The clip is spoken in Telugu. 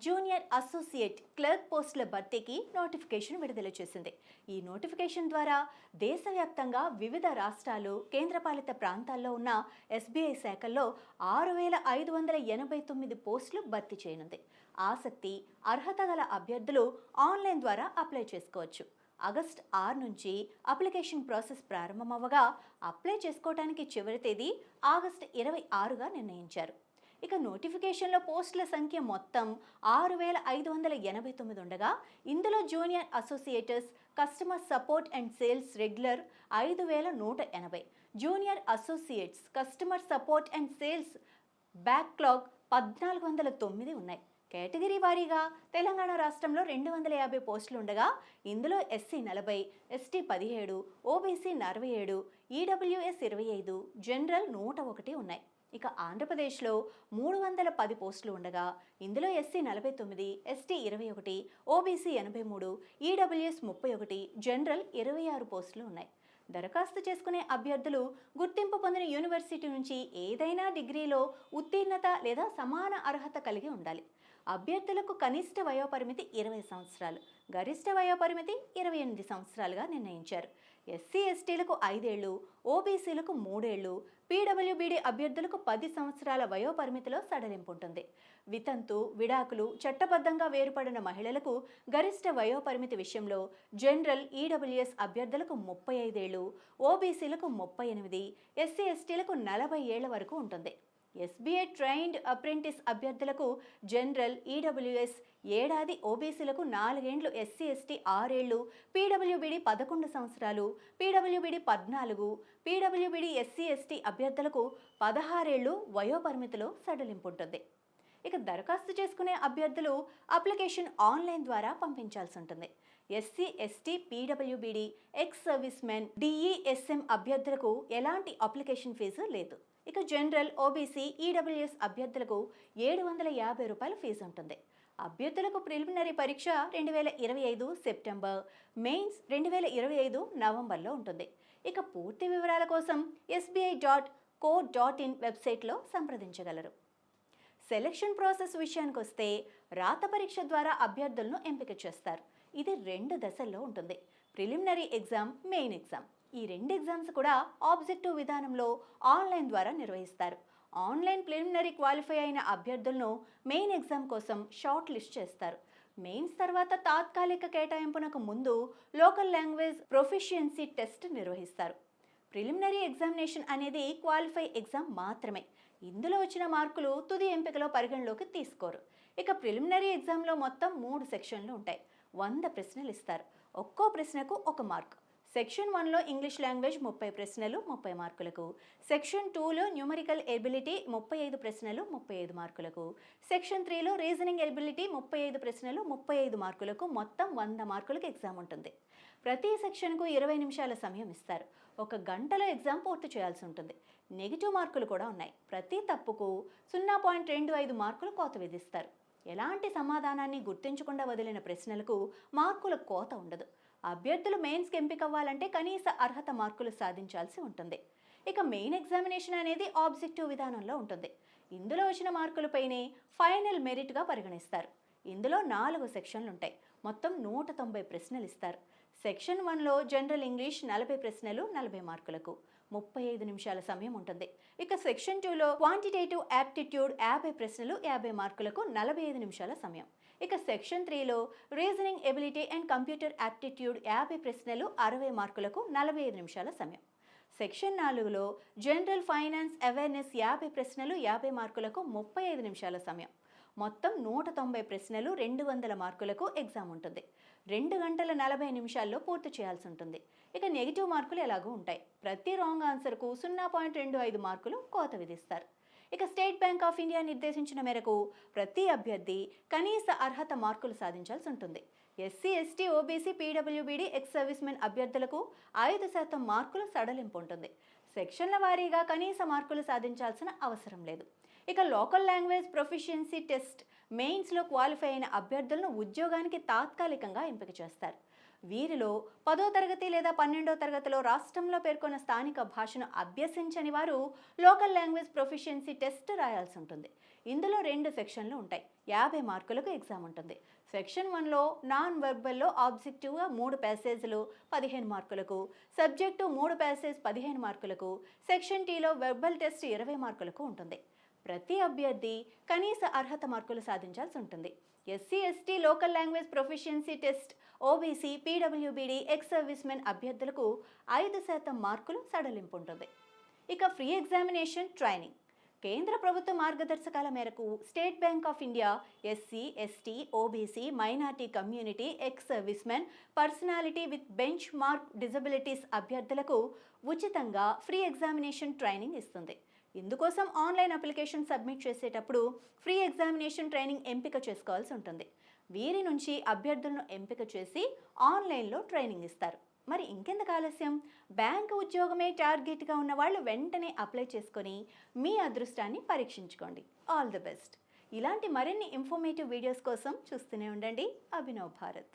జూనియర్ అసోసియేట్ క్లర్క్ పోస్టుల భర్తీకి నోటిఫికేషన్ విడుదల చేసింది. ఈ నోటిఫికేషన్ ద్వారా దేశవ్యాప్తంగా వివిధ రాష్ట్రాలు, కేంద్రపాలిత ప్రాంతాల్లో ఉన్న ఎస్బీఐ శాఖల్లో 6,589 పోస్టులు భర్తీ చేయనుంది. ఆసక్తి, అర్హత గల అభ్యర్థులు ఆన్లైన్ ద్వారా అప్లై చేసుకోవచ్చు. ఆగస్టు 6 నుంచి అప్లికేషన్ ప్రాసెస్ ప్రారంభమవ్వగా అప్లై చేసుకోవడానికి చివరి తేదీ ఆగస్టు 26గా నిర్ణయించారు. ఇక నోటిఫికేషన్లో పోస్టుల సంఖ్య మొత్తం 6,589 ఉండగా ఇందులో junior associates customer support and sales regular 5,180, junior associates customer support and sales backlog 1,409 ఉన్నాయి. కేటగిరీ వారీగా తెలంగాణ రాష్ట్రంలో 250 పోస్టులు ఉండగా ఇందులో SC 40, ST 17, OBC 47, EWS 25, general 101 ఉన్నాయి. ఇక ఆంధ్రప్రదేశ్లో 310 పోస్టులు ఉండగా ఇందులో SC 49, ST 21, OBC 83, EWS 31, general 26 పోస్టులు ఉన్నాయి. దరఖాస్తు చేసుకునే అభ్యర్థులు గుర్తింపు పొందిన యూనివర్సిటీ నుంచి ఏదైనా డిగ్రీలో ఉత్తీర్ణత లేదా సమాన అర్హత కలిగి ఉండాలి. అభ్యర్థులకు కనిష్ట వయోపరిమితి 20 సంవత్సరాలు, గరిష్ట వయోపరిమితి 28 సంవత్సరాలుగా నిర్ణయించారు. ఎస్సీ ఎస్టీలకు 5 ఏళ్లు, ఓబీసీలకు 3 ఏళ్లు, పీడబ్ల్యూబీడీ అభ్యర్థులకు 10 సంవత్సరాల వయోపరిమితిలో సడలింపు ఉంటుంది. వితంతు, విడాకులు, చట్టబద్ధంగా వేరుపడిన మహిళలకు గరిష్ట వయోపరిమితి విషయంలో జనరల్, ఈడబ్ల్యూఎస్ అభ్యర్థులకు 35 ఏళ్లు, ఓబీసీలకు 38, ఎస్సీ ఎస్టీలకు 40 ఏళ్ల వరకు ఉంటుంది. ఎస్బీఐ ట్రైన్డ్ అప్రెంటిస్ అభ్యర్థులకు జనరల్, ఈడబ్ల్యూఎస్ ఏడాది, ఓబీసీలకు 4 ఏండ్లు, ఎస్సీ ఎస్టీ 6 ఏళ్లు, పీడబ్ల్యూబీడీ 11 సంవత్సరాలు, పీడబ్ల్యూబీడీ 14, పీడబ్ల్యూబీడీ ఎస్సీ ఎస్టీ అభ్యర్థులకు 16 ఏళ్లు వయోపరిమితిలో సడలింపు ఉంటుంది. ఇక దరఖాస్తు చేసుకునే అభ్యర్థులు అప్లికేషన్ ఆన్లైన్ ద్వారా పంపించాల్సి ఉంటుంది. SC ST, PWBD, ex service men, డిఈఎస్ఎం అభ్యర్థులకు ఎలాంటి అప్లికేషన్ ఫీజు లేదు. ఇక జనరల్, ఓబీసీ, ఈడబ్ల్యూఎస్ అభ్యర్థులకు 750 రూపాయల ఫీజు ఉంటుంది. అభ్యర్థులకు ప్రిలిమినరీ పరీక్ష 2025 సెప్టెంబర్, మెయిన్స్ 2025 నవంబర్లో ఉంటుంది. ఇక పూర్తి వివరాల కోసం sbi.co.in వెబ్సైట్లో సంప్రదించగలరు. సెలక్షన్ ప్రాసెస్ విషయానికి వస్తే రాత పరీక్ష ద్వారా అభ్యర్థులను ఎంపిక చేస్తారు. ఇది 2 దశల్లో ఉంటుంది: ప్రిలిమినరీ ఎగ్జామ్, మెయిన్ ఎగ్జామ్. ఈ 2 ఎగ్జామ్స్ కూడా ఆబ్జెక్టివ్ విధానంలో ఆన్లైన్ ద్వారా నిర్వహిస్తారు. ఆన్లైన్ ప్రిలిమినరీ క్వాలిఫై అయిన అభ్యర్థులను మెయిన్ ఎగ్జామ్ కోసం షార్ట్ లిస్ట్ చేస్తారు. మెయిన్స్ తర్వాత తాత్కాలిక కేటాయింపునకు ముందు లోకల్ లాంగ్వేజ్ ప్రొఫిషియన్సీ టెస్ట్ నిర్వహిస్తారు. ప్రిలిమినరీ ఎగ్జామినేషన్ అనేది క్వాలిఫై ఎగ్జామ్ మాత్రమే. ఇందులో వచ్చిన మార్కులు తుది ఎంపికలో పరిగణలోకి తీసుకోరు. ఇక ప్రిలిమినరీ ఎగ్జామ్లో మొత్తం 3 సెక్షన్లు ఉంటాయి. 100 ప్రశ్నలు ఇస్తారు. ఒక్కో ప్రశ్నకు 1 మార్క్. సెక్షన్ 1లో ఇంగ్లీష్ లాంగ్వేజ్ 30 ప్రశ్నలు 30 మార్కులకు, సెక్షన్ 2లో న్యూమరికల్ ఎబిలిటీ 35 ప్రశ్నలు 35 మార్కులకు, సెక్షన్ 3లో రీజనింగ్ ఎబిలిటీ 35 ప్రశ్నలు 35 మార్కులకు, మొత్తం 100 మార్కులకు ఎగ్జామ్ ఉంటుంది. ప్రతి సెక్షన్కు 20 నిమిషాల సమయం ఇస్తారు. 1 గంటలో ఎగ్జామ్ పూర్తి చేయాల్సి ఉంటుంది. నెగిటివ్ మార్కులు కూడా ఉన్నాయి. ప్రతి తప్పుకు 0.25 మార్కులు కోత విధిస్తారు. ఎలాంటి సమాధానాన్ని గుర్తించకుండా వదిలిన ప్రశ్నలకు మార్కుల కోత ఉండదు. అభ్యర్థులు మెయిన్స్కి ఎంపిక అవ్వాలంటే కనీస అర్హత మార్కులు సాధించాల్సి ఉంటుంది. ఇక మెయిన్ ఎగ్జామినేషన్ అనేది ఆబ్జెక్టివ్ విధానంలో ఉంటుంది. ఇందులో వచ్చిన మార్కులపైనే ఫైనల్ మెరిట్గా పరిగణిస్తారు. ఇందులో 4 సెక్షన్లు ఉంటాయి. మొత్తం 190 ప్రశ్నలు ఇస్తారు. సెక్షన్ 1లో జనరల్ ఇంగ్లీష్ 40 ప్రశ్నలు 40 మార్కులకు, 35 నిమిషాల సమయం ఉంటుంది. ఇక సెక్షన్ 2లో క్వాంటిటేటివ్ యాప్టిట్యూడ్ 50 ప్రశ్నలు 50 మార్కులకు, 45 నిమిషాల సమయం. ఇక సెక్షన్ 3లో reasoning ability and computer aptitude 50 ప్రశ్నలు 60 మార్కులకు, 45 నిమిషాల సమయం. సెక్షన్ 4లో జనరల్ ఫైనాన్స్ అవేర్నెస్ 50 ప్రశ్నలు 50 మార్కులకు, 35 నిమిషాల సమయం. మొత్తం 190 ప్రశ్నలు 200 మార్కులకు ఎగ్జామ్ ఉంటుంది. 2 గంటల 40 నిమిషాల్లో పూర్తి చేయాల్సి ఉంటుంది. ఇక నెగిటివ్ మార్కులు ఎలాగూ ఉంటాయి. ప్రతి రాంగ్ ఆన్సర్కు 0.25 మార్కులు కోత విధిస్తారు. ఇక స్టేట్ బ్యాంక్ ఆఫ్ ఇండియా నిర్దేశించిన మేరకు ప్రతి అభ్యర్థి కనీస అర్హత మార్కులు సాధించాల్సి ఉంటుంది. SC ST OBC PWBD ex servicemen అభ్యర్థులకు 5% మార్కులు సడలింపు ఉంటుంది. సెక్షన్ల వారీగా కనీస మార్కులు సాధించాల్సిన అవసరం లేదు. ఇక లోకల్ లాంగ్వేజ్ ప్రొఫిషియన్సీ టెస్ట్ మెయిన్స్లో క్వాలిఫై అయిన అభ్యర్థులను ఉద్యోగానికి తాత్కాలికంగా ఎంపిక చేస్తారు. వీరిలో 10వ తరగతి లేదా 12వ తరగతిలో రాష్ట్రంలో పేర్కొన్న స్థానిక భాషను అభ్యసించని వారు లోకల్ లాంగ్వేజ్ ప్రొఫిషియన్సీ టెస్ట్ రాయాల్సి ఉంటుంది. ఇందులో 2 సెక్షన్లు ఉంటాయి. 50 మార్కులకు ఎగ్జామ్ ఉంటుంది. సెక్షన్ 1లో నాన్ వెర్బల్లో ఆబ్జెక్టివ్గా 3 ప్యాసేజీలు 15 మార్కులకు, సబ్జెక్టు 3 ప్యాసేజ్ 15 మార్కులకు, సెక్షన్ టీలో వెర్బల్ టెస్ట్ 20 మార్కులకు ఉంటుంది. ప్రతి అభ్యర్థి కనీస అర్హత మార్కులు సాధించాల్సి ఉంటుంది. SC ST local language proficiency test, OBC, PWBD, ex servicemen అభ్యర్థులకు 5% మార్కులు సడలింపు ఉంటుంది. ఇక ఫ్రీ ఎగ్జామినేషన్ ట్రైనింగ్. కేంద్ర ప్రభుత్వ మార్గదర్శకాల మేరకు state bank of India SC, ST, OBC, minority community, ex service men, personality with bench mark disabilities అభ్యర్థులకు ఉచితంగా ఫ్రీ ఎగ్జామినేషన్ ట్రైనింగ్ ఇస్తుంది. ఇందుకోసం ఆన్లైన్ అప్లికేషన్ సబ్మిట్ చేసేటప్పుడు ఫ్రీ ఎగ్జామినేషన్ ట్రైనింగ్ ఎంపిక చేసుకోవాల్సి ఉంటుంది. వీరి నుంచి అభ్యర్థులను ఎంపిక చేసి ఆన్లైన్లో ట్రైనింగ్ ఇస్తారు. మరి ఇంకెందుకు ఆలస్యం? బ్యాంకు ఉద్యోగమే టార్గెట్గా ఉన్న వాళ్ళు వెంటనే అప్లై చేసుకొని మీ అదృష్టాన్ని పరీక్షించుకోండి. All the best. ఇలాంటి మరిన్ని ఇన్ఫర్మేటివ్ వీడియోస్ కోసం చూస్తూనే ఉండండి అభినవ్ భారత్.